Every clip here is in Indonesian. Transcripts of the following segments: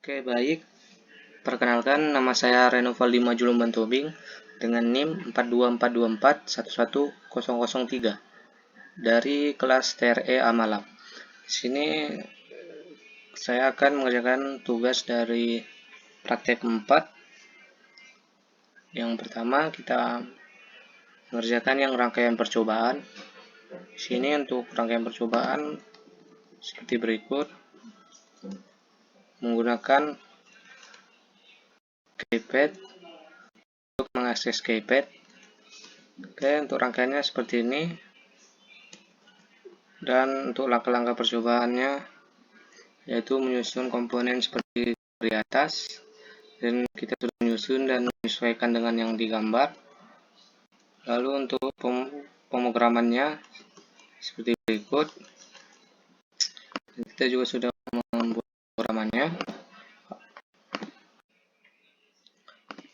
Oke, baik. Perkenalkan, nama saya Renovaldi Majulum Bantobing dengan NIM 42424110003 dari kelas TRE Amalam. Di sini saya akan mengerjakan tugas dari praktek 4. Yang pertama, kita mengerjakan yang rangkaian percobaan. Di sini untuk rangkaian percobaan seperti berikut. Menggunakan keypad untuk mengakses keypad. Oke, untuk rangkaiannya seperti ini. Dan untuk langkah-langkah percobaannya yaitu menyusun komponen seperti di atas, dan kita sudah menyusun dan menyesuaikan dengan yang digambar. Lalu untuk pemrogramannya seperti berikut. Kita juga sudah membuat pemrogramannya.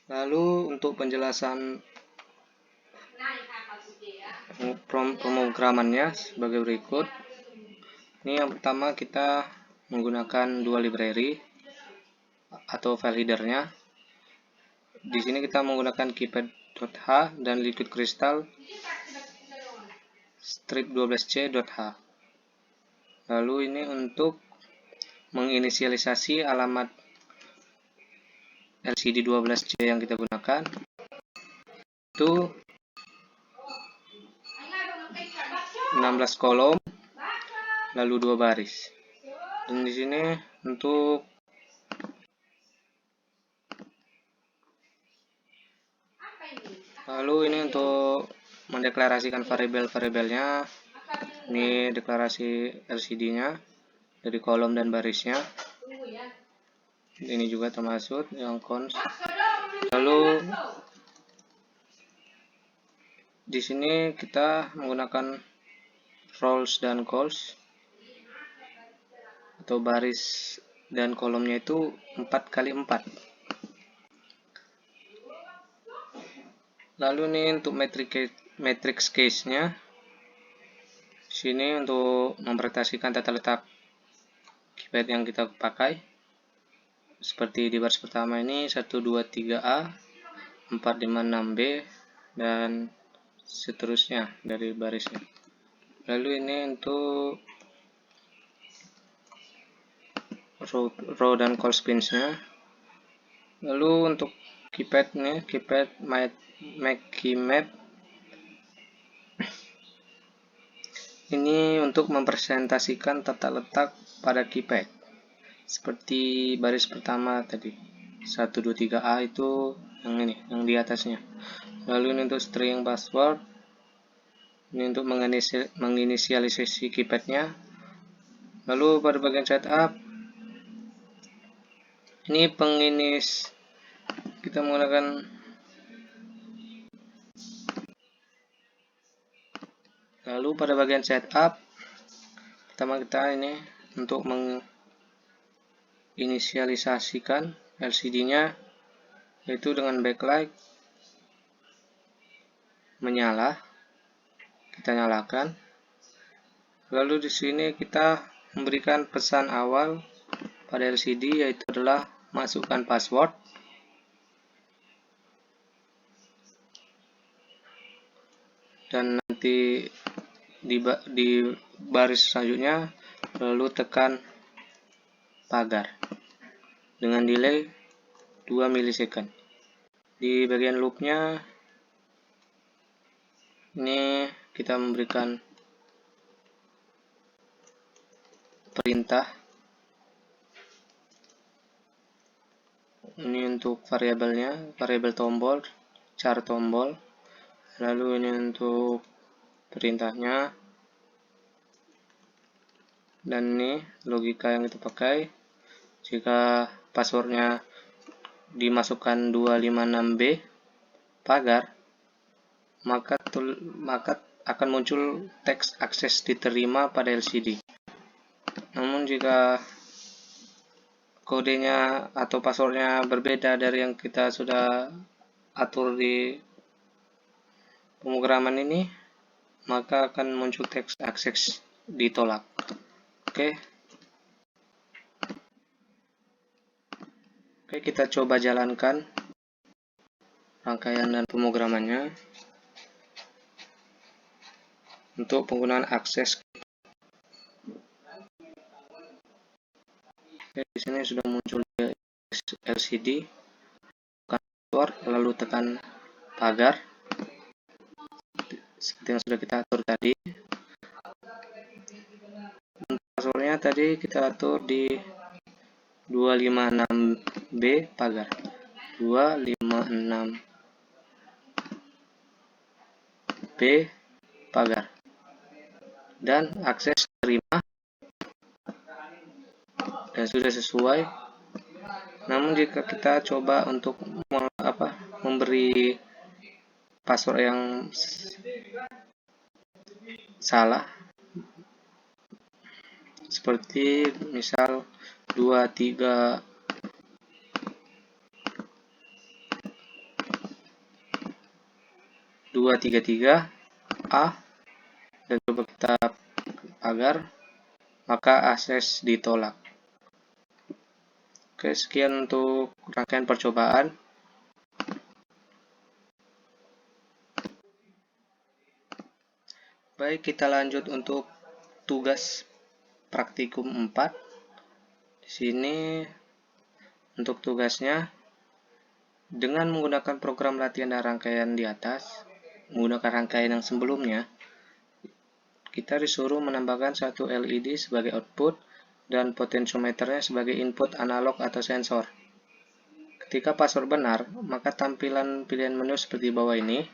Lalu untuk penjelasan pemrogramannya sebagai berikut. Ini yang pertama, kita menggunakan dua library atau file headernya. Di sini kita menggunakan keypad.h dan liquid crystal strip 12c.h. Lalu ini untuk menginisialisasi alamat LCD 12C yang kita gunakan itu 16 kolom lalu 2 baris. Dan di sini untuk ini untuk mendeklarasikan variabel-variabelnya. Ini deklarasi LCD-nya dari kolom dan barisnya. Ini juga termasuk yang cons. Lalu di sini kita menggunakan rows dan calls atau baris dan kolomnya itu 4x4. Lalu ini untuk matrix case-nya. Sini untuk mempresentasikan tata letak keypad yang kita pakai. Seperti di baris pertama ini 123A, 456B dan seterusnya dari barisnya. Lalu ini untuk row dan call pins-nya. Lalu untuk keypad-nya, keypad make keymap. Ini untuk mempresentasikan tata letak pada keypad. Seperti baris pertama tadi. 123A itu yang ini, yang di atasnya. Lalu ini untuk string password. Ini untuk menginisialisasi keypadnya. Lalu pada bagian setup, ini kita menggunakan lalu pada bagian setup pertama kita ini untuk menginisialisasikan LCD-nya yaitu dengan backlight menyala, kita nyalakan. Lalu di sini kita memberikan pesan awal pada LCD yaitu adalah masukkan password. Dan nanti di baris selanjutnya lalu tekan pagar dengan delay 2 milisecond. Di bagian loopnya ini kita memberikan perintah. Ini untuk variabelnya, variabel tombol, char tombol. Lalu ini untuk perintahnya. Dan ini logika yang kita pakai. Jika passwordnya dimasukkan 256B pagar, maka akan muncul teks akses diterima pada LCD. Namun jika kodenya atau passwordnya berbeda dari yang kita sudah atur di pemrograman ini, maka akan muncul teks akses ditolak. Oke. Oke, kita coba jalankan rangkaian dan pemrogramannya. Untuk penggunaan akses, oke, di sini sudah muncul LCD, password, lalu tekan pagar seperti yang sudah kita atur tadi. Passwordnya tadi kita atur di 256B pagar, 256B pagar, dan akses terima dan sudah sesuai. Namun jika kita coba untuk memberi password yang salah, seperti misal 23 233A dan coba kita pagar, maka akses ditolak. Oke, sekian untuk rangkaian percobaan. Baik, kita lanjut untuk tugas praktikum 4. Di sini untuk tugasnya, dengan menggunakan program latihan dan rangkaian di atas, menggunakan rangkaian yang sebelumnya, kita disuruh menambahkan satu LED sebagai output dan potensiometernya sebagai input analog atau sensor. Ketika password benar, maka tampilan pilihan menu seperti bawah ini.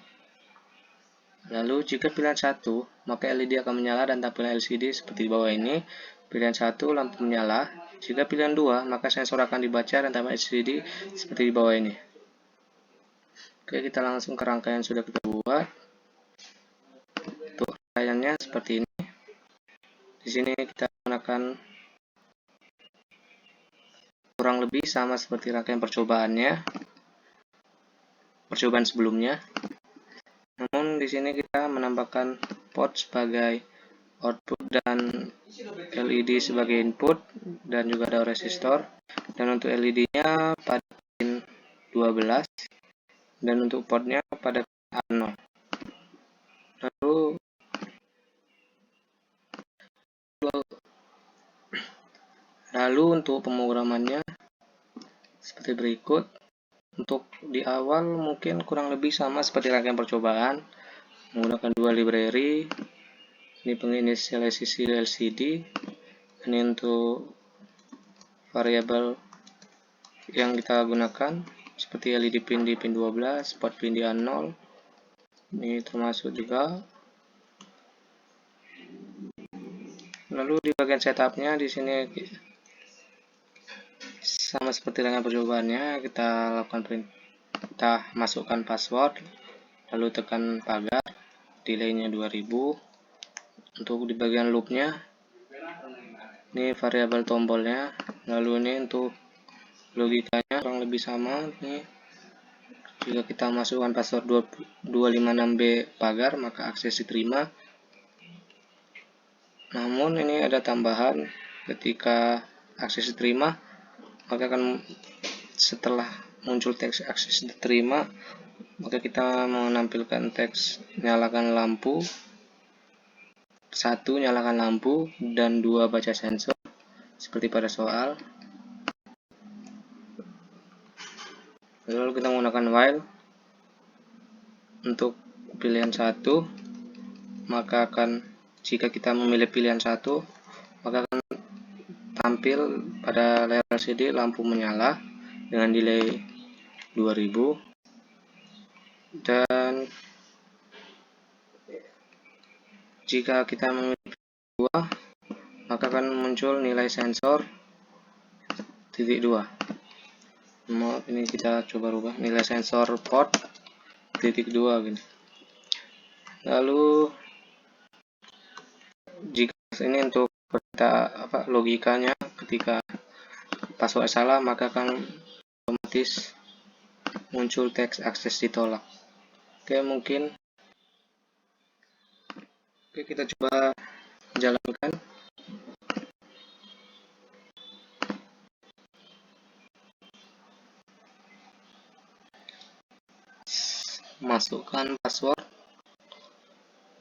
Lalu jika pilihan 1, maka LED akan menyala dan tampilan LCD seperti bawah ini. Pilihan 1, lampu menyala. Jika pilihan 2, maka sensor akan dibaca dan tampilan LCD seperti di bawah ini. Oke, kita langsung ke rangkaian yang sudah kita buat. Untuk rangkaiannya seperti ini. Di sini kita menggunakan kurang lebih sama seperti rangkaian percobaan sebelumnya. Namun di sini kita menambahkan port sebagai output dan LED sebagai input, dan juga ada resistor. Dan untuk LED-nya pada pin 12 dan untuk portnya pada pin 0. Lalu untuk pemrogramannya seperti berikut. Untuk di awal mungkin kurang lebih sama seperti rangkaian percobaan, menggunakan dua library. Ini penginisialisasi LCD, ini untuk variabel yang kita gunakan seperti LED pin di pin 12, port pin di A0. Ini termasuk juga. Lalu di bagian setupnya di sini sama seperti dengan percobaannya, kita lakukan perintah masukkan password, lalu tekan pagar, delaynya 2000. Untuk di bagian loopnya, ini variabel tombolnya, lalu ini untuk logikanya kurang lebih sama. Ini jika kita masukkan password 256B pagar, maka akses diterima. Namun ini ada tambahan, ketika akses diterima, maka akan setelah muncul teks akses diterima, maka kita menampilkan teks nyalakan lampu, 1 nyalakan lampu, dan 2 baca sensor seperti pada soal. Lalu kita menggunakan while. Untuk pilihan 1, maka jika kita memilih pilihan 1, maka akan tampil pada layar LCD lampu menyala dengan delay 2000. Dan jika kita memilih 2, maka akan muncul nilai sensor titik 2. Ini kita coba rubah nilai sensor port titik 2 gini. Lalu jika ini untuk logikanya, ketika password salah, maka akan otomatis muncul teks akses ditolak. Oke, kita coba jalankan. masukkan password,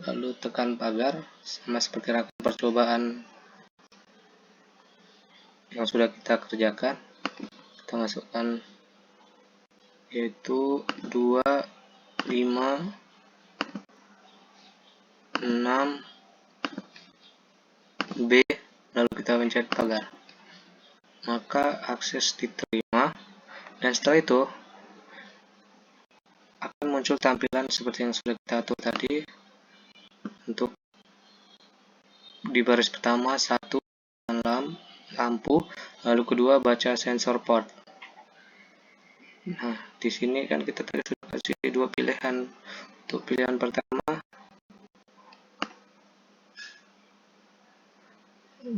lalu tekan pagar, sama seperti rangkaian percobaan yang sudah kita kerjakan. Kita masukkan yaitu 256B, lalu kita pencet pagar, maka akses diterima, dan setelah itu akan muncul tampilan seperti yang sudah kita atur tadi. Untuk di baris pertama 1 lampu, lalu kedua baca sensor port. Nah, di sini kan kita tadi sudah kasih dua pilihan. Untuk pilihan pertama,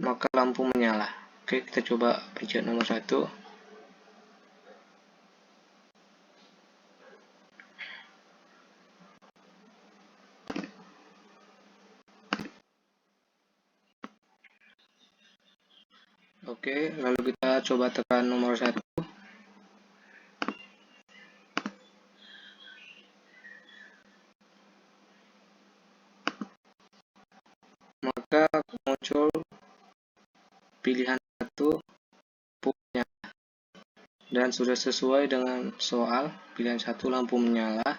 maka lampu menyala. Oke, kita coba pencet nomor 1. Oke, lalu kita coba tekan nomor 1. Maka muncul pilihan 1 lampunya, dan sudah sesuai dengan soal. Pilihan 1 lampu menyala,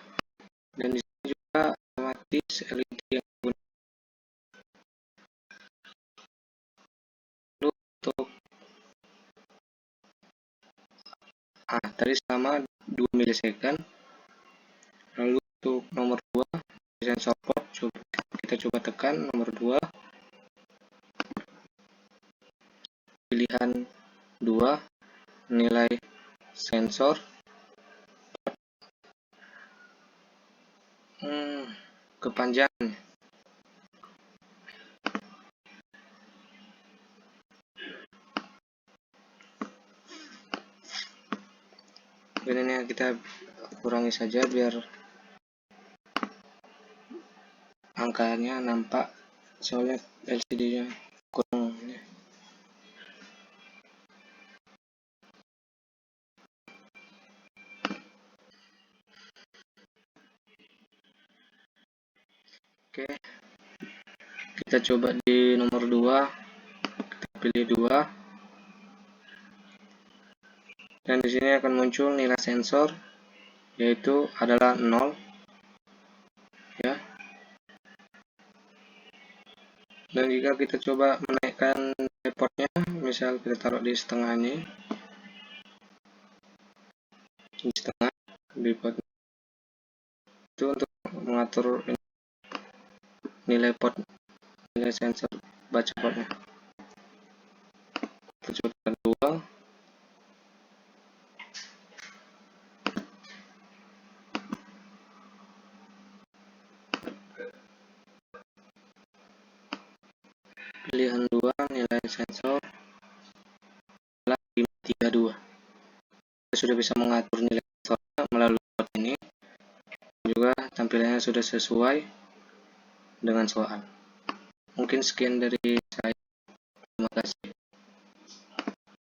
dan di sini juga otomatis LED yang untuk tadi selama 2 milisecond. Lalu untuk nomor 2 sensor port, kita coba tekan nomor 2, pilihan 2, nilai sensor kepanjangan. Ini kita kurangi saja biar angkanya nampak, soalnya LCD-nya kurang. Oke, kita coba di nomor 2, kita pilih 2, dan di sini akan muncul nilai sensor, yaitu adalah 0, ya. Dan jika kita coba menaikkan portnya, misal kita taruh di setengah ini, di setengah di port itu, untuk mengatur nilai port, nilai sensor baca portnya. Kita coba tekan 2, pilihan 2, nilai sensor adalah 532. Kita sudah bisa mengatur nilai sensornya melalui port ini, juga tampilannya sudah sesuai dengan soal. Mungkin sekian dari saya.